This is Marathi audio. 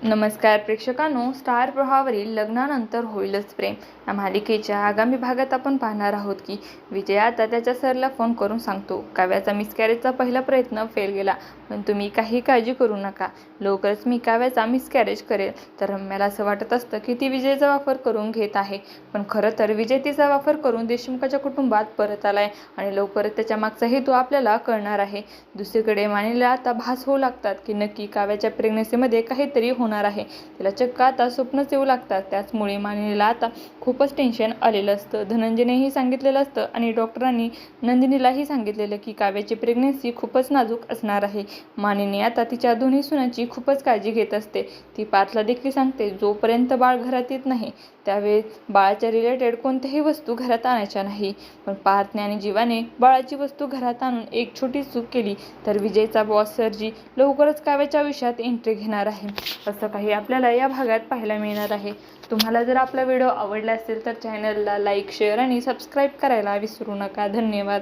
नमस्कार प्रेक्षकांनो, स्टार प्रवाहावरील लग्नानंतर होईलच प्रेम या मालिकेच्या आगामी भागात आपण पाहणार आहोत की विजय आता त्याच्या सरला फोन करून सांगतो, काव्याचा मिसकॅरेजचा पहिला प्रयत्न फेल गेला, पण तुम्ही काही काळजी करू नका, लवकरच मी काव्याचा मिसकॅरेज करेल. तर रम्याला असं वाटत असतं की ती विजयचा वापर करून घेत आहे, पण खरं तर विजय तिचा वापर करून देशमुखाच्या कुटुंबात परत आलाय आणि लवकरच त्याच्या मागचा हेतू आपल्याला कळणार आहे. दुसरीकडे मानिला आता भास होऊ लागतात की नक्की काव्याच्या प्रेग्नन्सीमध्ये काहीतरी होणार आहे. तिला चक्क आता स्वप्नच येऊ लागतात. त्याचमुळे मानिनीला आता खूपच टेन्शन आलेलं असतं. धनंजयनेही सांगितलेलं असतं आणि डॉक्टरांनी नंदिनीलाही सांगितलेलं की काव्याची प्रेग्नन्सी खूपच नाजूक असणार आहे. मानिनी आता तिच्या दोन्ही सुनांची खूपच काळजी घेत असते. ती पार्थला देखील सांगते, जोपर्यंत बाळ घरात येत नाही त्यावेळी बाळाच्या रिलेटेड कोणत्याही वस्तू घरात आणायच्या नाही. पण पार्थने आणि जीवाने बाळाची वस्तू घरात आणून एक छोटी चूक केली तर विजयचा बॉस सरजी लवकरच काव्याच्या आयुष्यात एंट्री घेणार आहे. असं काही आपल्याला या भागात पाहायला मिळणार आहे. तुम्हाला जर आपला व्हिडिओ आवडला असेल तर चॅनलला लाईक, शेअर आणि सबस्क्राईब करायला विसरू नका. धन्यवाद.